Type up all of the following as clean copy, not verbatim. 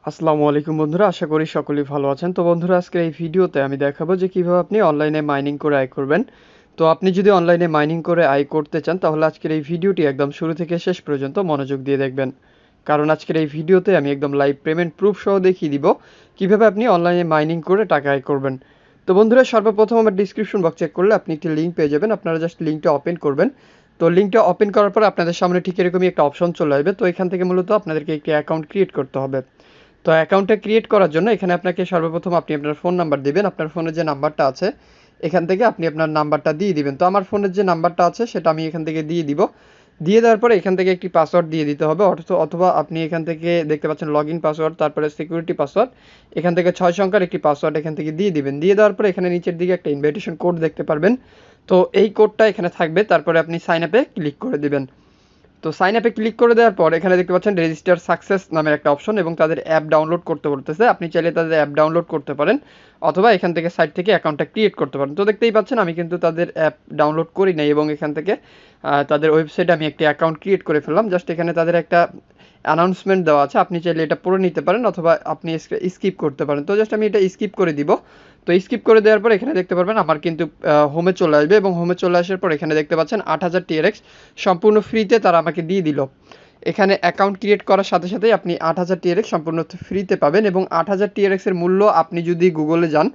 আসসালামু আলাইকুম বন্ধুরা, আশা করি সকলেই ভালো আছেন। তো বন্ধুরা, আজকের এই ভিডিওতে আমি দেখাবো যে কিভাবে আপনি অনলাইনে মাইনিং করে আয় করবেন। তো আপনি যদি অনলাইনে মাইনিং করে আয় করতে চান, তাহলে আজকের এই ভিডিওটি একদম শুরু থেকে শেষ পর্যন্ত মনোযোগ দিয়ে দেখবেন। কারণ আজকের এই ভিডিওতে আমি একদম লাইভ পেমেন্ট প্রুফ সহ দেখিয়ে দিব কিভাবে আপনি অনলাইনে মাইনিং করে টাকা আয় করবেন। তো বন্ধুরা, সর্বপ্রথম আমার ডিসক্রিপশন বক্স চেক করলে আপনি একটি লিঙ্ক পেয়ে যাবেন। আপনারা জাস্ট লিঙ্কটা ওপেন করবেন। তো লিঙ্কটা ওপেন করার পর আপনাদের সামনে ঠিক এরকমই একটা অপশন চলে আসবে। তো এখান থেকে মূলত আপনাদেরকে একটি অ্যাকাউন্ট ক্রিয়েট করতে হবে। তো অ্যাকাউন্টটা ক্রিয়েট করার জন্য এখানে আপনাকে সর্বপ্রথম আপনি আপনার ফোন নাম্বার দিবেন। আপনার ফোনে যে নাম্বারটা আছে এখান থেকে আপনি আপনার নাম্বারটা দিয়ে দিবেন। তো আমার ফোনের যে নাম্বারটা আছে সেটা আমি এখান থেকে দিয়ে দিব। দিয়ে দেওয়ার পরে এখান থেকে একটি পাসওয়ার্ড দিয়ে দিতে হবে, অথবা আপনি এখান থেকে দেখতে পাচ্ছেন লগইন পাসওয়ার্ড, তারপরে সিকিউরিটি পাসওয়ার্ড, এখান থেকে 6 সংখ্যার একটি পাসওয়ার্ড এখান থেকে দিয়ে দিবেন। দিয়ে দেওয়ার পরে এখানে নিচের দিকে একটা ইনভাইটেশন কোড দেখতে পারবেন। তো এই কোডটা এখানে থাকবে, তারপরে আপনি সাইন আপে ক্লিক করে দিবেন। তো সাইন আপে ক্লিক করে দেওয়ার পর এখানে দেখতে পাচ্ছেন রেজিস্টার সাকসেস নামের একটা অপশন এবং তাদের অ্যাপ ডাউনলোড করতে বলতেছে। আপনি চাইলে তাদের অ্যাপ ডাউনলোড করতে পারেন, অথবা এখান থেকে সাইট থেকে অ্যাকাউন্টটা ক্রিয়েট করতে পারেন। তো দেখতেই পাচ্ছেন আমি কিন্তু তাদের অ্যাপ ডাউনলোড করি নাই এবং এখান থেকে তাদের ওয়েবসাইটে আমি একটি অ্যাকাউন্ট ক্রিয়েট করে ফেললাম। জাস্ট এখানে তাদের একটা অ্যানাউন্সমেন্ট দেওয়া আছে, আপনি চাইলে এটা পড়ে নিতে পারেন অথবা আপনি স্কিপ করতে পারেন। তো জাস্ট আমি এটা স্কিপ করে দিব। তো স্কিপ করে দেওয়ার পর এখানে দেখতে পারবেন আমার কিন্তু হোমে চলে আসবে এবং হোমে চলে আসার পর এখানে দেখতে পাচ্ছেন 8000 TRX সম্পূর্ণ ফ্রিতে তারা আমাকে দিয়ে দিল। এখানে অ্যাকাউন্ট ক্রিয়েট করার সাথে সাথেই আপনি 8000 TRX সম্পূর্ণ ফ্রিতে পাবেন এবং 8000 TRX এর মূল্য আপনি যদি গুগলে যান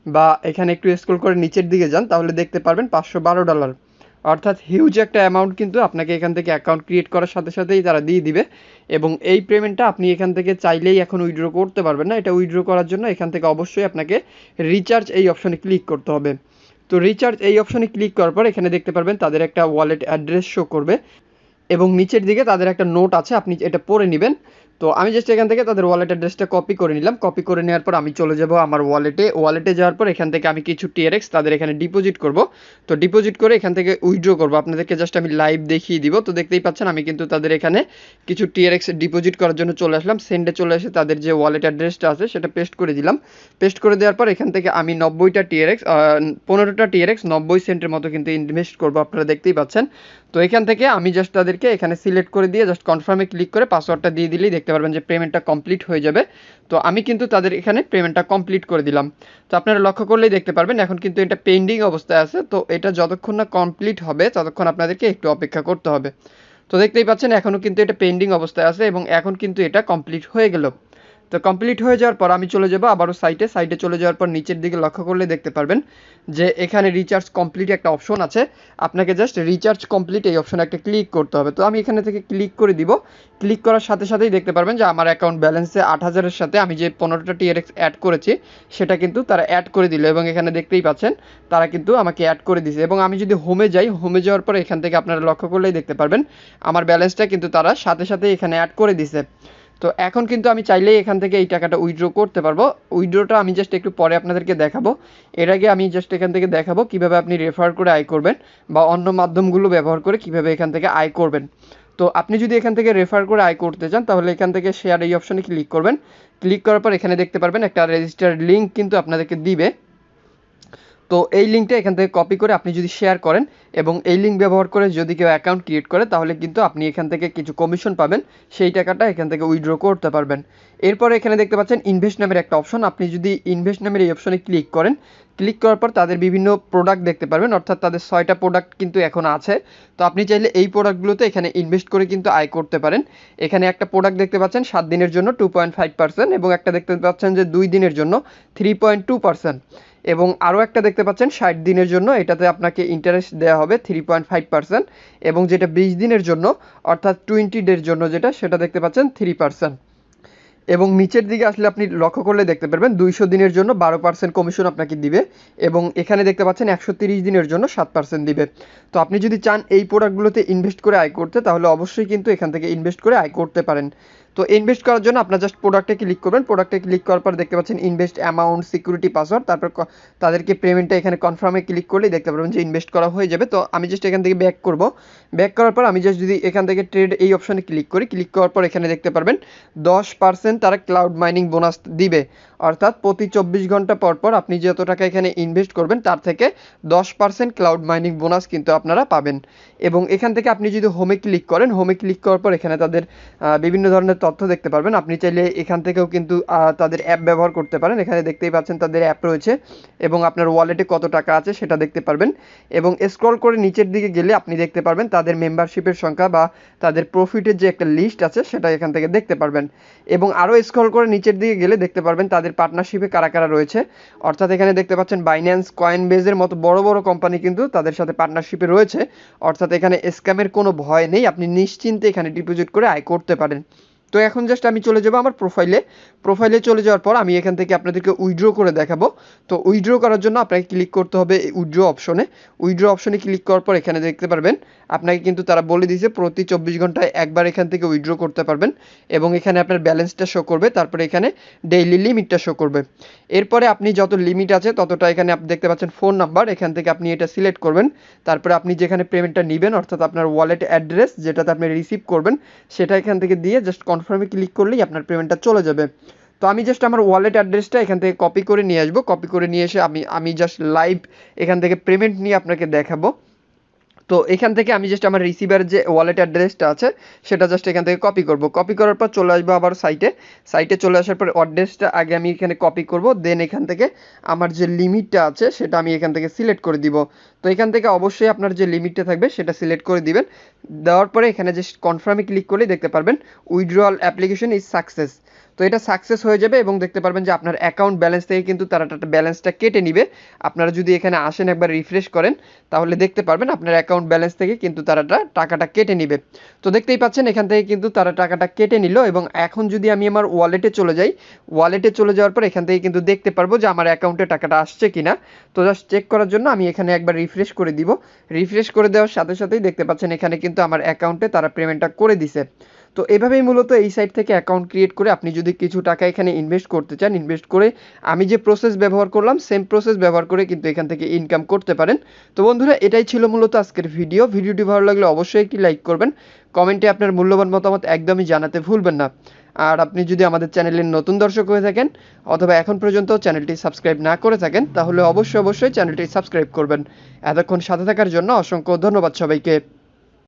বা এখানে একটু স্ক্রল করে নিচের দিকে যান তাহলে দেখতে পারবেন $512, অর্থাৎ হিউজ একটা অ্যামাউন্ট কিন্তু আপনাকে এখান থেকে অ্যাকাউন্ট ক্রিয়েট করার সাথে সাথেই তারা দিয়ে দিবে। এবং এই পেমেন্টটা আপনি এখান থেকে চাইলেই এখন উইথড্র করতে পারবেন না। এটা উইথড্র করার জন্য এখান থেকে অবশ্যই আপনাকে রিচার্জ এই অপশনে ক্লিক করতে হবে। তো রিচার্জ এই অপশনে ক্লিক করার পর এখানে দেখতে পারবেন তাদের একটা ওয়ালেট অ্যাড্রেস শো করবে এবং নিচের দিকে তাদের একটা নোট আছে, আপনি এটা পড়ে নেবেন। তো আমি জাস্ট এখান থেকে তাদের ওয়ালেট অ্যাড্রেসটা কপি করে নিলাম। কপি করে নেওয়ার পর আমি চলে যাব আমার ওয়ালেটে যাওয়ার পর এখান থেকে আমি কিছু TRX তাদের এখানে ডিপোজিট করব। তো ডিপোজিট করে এখান থেকে উইথড্র করব। আপনাদেরকে জাস্ট আমি লাইভ দেখিয়ে দিব। তো দেখতেই পাচ্ছেন আমি কিন্তু তাদের এখানে কিছু TRX ডিপোজিট করার জন্য চলে আসলাম। সেন্ডে চলে এসে তাদের যে ওয়ালেট অ্যাড্রেসটা আছে সেটা পেস্ট করে দিলাম। পেস্ট করে দেওয়ার পর এখান থেকে আমি 90টা TRX 15টা TRX 90 সেন্টের মতো কিন্তু ইনভেস্ট করব, আপনারা দেখতেই পাচ্ছেন। তো এখান থেকে আমি জাস্ট তাদেরকে এখানে সিলেক্ট করে দিয়ে জাস্ট কনফার্মে ক্লিক করে পাসওয়ার্ডটা দিয়ে দিলেই দেখতে পারবেন যে পেমেন্টটা কমপ্লিট হয়ে যাবে। তো আমি কিন্তু তাদের এখানে পেমেন্টটা কমপ্লিট করে দিলাম। তো আপনারা লক্ষ্য করলেই দেখতে পারবেন এখন কিন্তু এটা পেন্ডিং অবস্থায় আছে। তো এটা যতক্ষণ না কমপ্লিট হবে ততক্ষণ আপনাদেরকে একটু অপেক্ষা করতে হবে। তো দেখতেই পাচ্ছেন এখনও কিন্তু এটা পেন্ডিং অবস্থায় আছে এবং এখন কিন্তু এটা কমপ্লিট হয়ে গেল। তো কমপ্লিট হয়ে যাওয়ার পর আমি চলে যাব আবারও সাইটে চলে যাওয়ার পর নিচের দিকে লক্ষ্য করলে দেখতে পারবেন যে এখানে রিচার্জ কমপ্লিট একটা অপশন আছে। আপনাকে জাস্ট রিচার্জ কমপ্লিট এই অপশনে একটা ক্লিক করতে হবে। তো আমি এখানে থেকে ক্লিক করে দিব। ক্লিক করার সাথে সাথেই দেখতে পারবেন যে আমার অ্যাকাউন্ট ব্যালেন্সে 8000-এর সাথে আমি যে 15টা TRX অ্যাড করেছি সেটা কিন্তু তারা অ্যাড করে দিল এবং এখানে দেখতেই পাচ্ছেন তারা কিন্তু আমাকে অ্যাড করে দিয়েছে। এবং আমি যদি হোমে যাই, হোমে যাওয়ার পর এখান থেকে আপনারা লক্ষ্য করলেই দেখতে পারবেন আমার ব্যালেন্সটা কিন্তু তারা সাথে সাথে এখানে অ্যাড করে দিছে। তো এখন কিন্তু আমি চাইলেই এখান থেকে এই টাকাটা উইথড্র করতে পারবো। উইথড্রটা আমি জাস্ট একটু পরে আপনাদেরকে দেখাবো। এর আগে আমি জাস্ট এখান থেকে দেখাবো কিভাবে আপনি রেফার করে আয় করবেন বা অন্য মাধ্যমগুলো ব্যবহার করে কিভাবে এখান থেকে আয় করবেন। তো আপনি যদি এখান থেকে রেফার করে আয় করতে চান তাহলে এখান থেকে শেয়ার এই অপশনে ক্লিক করবেন। ক্লিক করার পর এখানে দেখতে পারবেন একটা রেজিস্টার লিঙ্ক কিন্তু আপনাদেরকে দিবে। তো এই লিঙ্কটা এখান থেকে কপি করে আপনি যদি শেয়ার করেন এবং এই লিঙ্ক ব্যবহার করে যদি কেউ অ্যাকাউন্ট ক্রিয়েট করে তাহলে কিন্তু আপনি এখান থেকে কিছু কমিশন পাবেন, সেই টাকাটা এখান থেকে উইথড্র করতে পারবেন। এরপরে এখানে দেখতে পাচ্ছেন ইনভেস্ট নামের একটা অপশন, আপনি যদি ইনভেস্ট নামের এই অপশনে ক্লিক করেন, ক্লিক করার পর তাদের বিভিন্ন প্রোডাক্ট দেখতে পারবেন, অর্থাৎ তাদের 6টা প্রোডাক্ট কিন্তু এখন আছে। তো আপনি চাইলে এই প্রোডাক্টগুলোতে এখানে ইনভেস্ট করে কিন্তু আয় করতে পারেন। এখানে একটা প্রোডাক্ট দেখতে পাচ্ছেন 7 দিনের জন্য 2.5% এবং একটা দেখতে পাচ্ছেন যে 2 দিনের জন্য 3.2% এবং আরও একটা দেখতে পাচ্ছেন 60 দিনের জন্য, এটাতে আপনাকে ইন্টারেস্ট দেওয়া হবে 3.5% এবং যেটা 20 দিনের জন্য অর্থাৎ 20 ডের জন্য সেটা দেখতে পাচ্ছেন 3%। এবং নিচের দিকে আসলে আপনি লক্ষ্য করলে দেখতে পারবেন 200 দিনের জন্য 12% কমিশন আপনাকে দিবে এবং এখানে দেখতে পাচ্ছেন 130 দিনের জন্য 7% দিবে। তো আপনি যদি চান এই প্রোডাক্টগুলোতে ইনভেস্ট করে আয় করতে তাহলে অবশ্যই কিন্তু এখান থেকে ইনভেস্ট করে আয় করতে পারেন। তো ইনভেস্ট করার জন্য আপনার জাস্ট প্রোডাক্টে ক্লিক করবেন। প্রোডাক্টে ক্লিক করার পর দেখতে পাচ্ছেন ইনভেস্ট অ্যামাউন্ট, সিকিউরিটি পাসওয়ার্ড, তারপর তাদেরকে পেমেন্টটা এখানে কনফার্মে ক্লিক করলেই দেখতে পারবেন যে ইনভেস্ট করা হয়ে যাবে। তো আমি জাস্ট এখান থেকে ব্যাক করব। ব্যাক করার পর আমি জাস্ট যদি এখান থেকে ট্রেড এই অপশনে ক্লিক করি, ক্লিক করার পর এখানে দেখতে পারবেন 10% তারা ক্লাউড মাইনিং বোনাস দিবে, অর্থাৎ প্রতি 24 ঘন্টা পর পর আপনি যত টাকা এখানে ইনভেস্ট করবেন তার থেকে 10% ক্লাউড মাইনিং বোনাস কিন্তু আপনারা পাবেন। এবং এখান থেকে আপনি যদি হোমে ক্লিক করেন, হোমে ক্লিক করার পর এখানে তাদের বিভিন্ন ধরনের তথ্য দেখতে পারবেন। আপনি চাইলে এখান থেকেও কিন্তু তাদের অ্যাপ ব্যবহার করতে পারেন। এখানে দেখতেই পাচ্ছেন তাদের অ্যাপ রয়েছে এবং আপনার ওয়ালেটে কত টাকা আছে সেটা দেখতে পারবেন। এবং স্ক্রল করে নিচের দিকে গেলে আপনি দেখতে পারবেন তাদের মেম্বারশিপের সংখ্যা বা তাদের প্রফিটের যে একটা লিস্ট আছে সেটা এখান থেকে দেখতে পারবেন। এবং আরও স্ক্রল করে নিচের দিকে গেলে দেখতে পারবেন তাদের পার্টনারশিপে কারা কারা রয়েছে। অর্থাৎ এখানে দেখতে পাচ্ছেন বাইন্যান্স, কয়েনবেজের মতো বড় বড় কোম্পানি কিন্তু তাদের সাথে পার্টনারশিপে রয়েছে। অর্থাৎ এখানে স্ক্যামের কোনো ভয় নেই, আপনি নিশ্চিন্তে এখানে ডিপোজিট করে আয় করতে পারেন। তো এখন জাস্ট আমি চলে যাব আমার প্রোফাইলে চলে যাওয়ার পর আমি এখান থেকে আপনাদেরকে উইথড্র করে দেখাবো। তো উইথড্র করার জন্য আপনাকে ক্লিক করতে হবে উইথড্র অপশনে ক্লিক করার পর এখানে দেখতে পারবেন আপনাকে কিন্তু তারা বলে দিয়েছে প্রতি 24 ঘন্টায় একবার এখান থেকে উইথড্র করতে পারবেন এবং এখানে আপনার ব্যালেন্সটা শো করবে, তারপরে এখানে ডেইলি লিমিটটা শো করবে। এরপরে আপনি যত লিমিট আছে ততটা এখানে আপনি দেখতে পাচ্ছেন ফোন নাম্বার, এখান থেকে আপনি এটা সিলেক্ট করবেন। তারপরে আপনি যেখানে পেমেন্টটা নেবেন অর্থাৎ আপনার ওয়ালেট অ্যাড্রেস যেটাতে আপনি রিসিভ করবেন সেটা এখান থেকে দিয়ে জাস্ট কনফার্মে ক্লিক করলেই আপনার পেমেন্টটা চলে যাবে। তো আমি জাস্ট আমার ওয়ালেট অ্যাড্রেসটা এখান থেকে কপি করে নিয়ে আসবো, কপি করে নিয়ে এসে আমি জাস্ট লাইভ এখান থেকে পেমেন্ট নিয়ে আপনাকে দেখাবো। তো এখান থেকে আমি জাস্ট আমার রিসিভার যে ওয়ালেট অ্যাড্রেসটা আছে সেটা জাস্ট এখান থেকে কপি করব, কপি করার পর চলে আসবো আবার সাইটে চলে আসার পর অ্যাড্রেসটা আগে আমি এখানে কপি করব, দেন এখান থেকে আমার যে লিমিটটা আছে সেটা আমি এখান থেকে সিলেক্ট করে দিব। তো এখান থেকে অবশ্যই আপনার যে লিমিটটা থাকবে সেটা সিলেক্ট করে দিবেন। দেওয়ার পরে এখানে জাস্ট কনফার্মে ক্লিক করলেই দেখতে পারবেন উইথড্রয়াল অ্যাপ্লিকেশন ইজ সাকসেস। তো এটা সাকসেস হয়ে যাবে এবং দেখতে পারবেন যে আপনার অ্যাকাউন্ট ব্যালেন্স থেকে কিন্তু তারা ব্যালেন্সটা কেটে নিবে। আপনারা যদি এখানে আসেন একবার রিফ্রেশ করেন তাহলে দেখতে পারবেন আপনার অ্যাকাউন্ট ব্যালেন্স থেকে কিন্তু তারা টাকাটা কেটে নিবে। তো দেখতেই পাচ্ছেন এখান থেকে কিন্তু তারা টাকাটা কেটে নিল। এবং এখন যদি আমি আমার ওয়ালেটে চলে যাই, ওয়ালেটে চলে যাওয়ার পর এখান থেকে কিন্তু দেখতে পারবো যে আমার অ্যাকাউন্টে টাকাটা আসছে কিনা। তো জাস্ট চেক করার জন্য আমি এখানে একবার রিফ্রেশ করে দিব। রিফ্রেশ করে দেওয়ার সাথে সাথেই দেখতে পাচ্ছেন এখানে কিন্তু আমার অ্যাকাউন্টে তারা পেমেন্টটা করে দিছে। তো এভাবেই মূলত এই সাইট থেকে অ্যাকাউন্ট ক্রিয়েট করে আপনি যদি কিছু টাকা এখানে ইনভেস্ট করতে চান, ইনভেস্ট করে আমি যে প্রসেস ব্যবহার করলাম সেম প্রসেস ব্যবহার করে কিন্তু এখান থেকে ইনকাম করতে পারেন। তো বন্ধুরা এটাই ছিল মূলত আজকের ভিডিওটি ভালো লাগলে অবশ্যই একটি লাইক করবেন, কমেন্টে আপনার মূল্যবান মতামত একদমই জানাতে ভুলবেন না। আর আপনি যদি আমাদের চ্যানেলের নতুন দর্শক হয়ে থাকেন অথবা এখন পর্যন্ত চ্যানেলটি সাবস্ক্রাইব না করে থাকেন তাহলে অবশ্যই চ্যানেলটি সাবস্ক্রাইব করবেন। এতক্ষণ সাথে থাকার জন্য অসংখ্য ধন্যবাদ সবাইকে।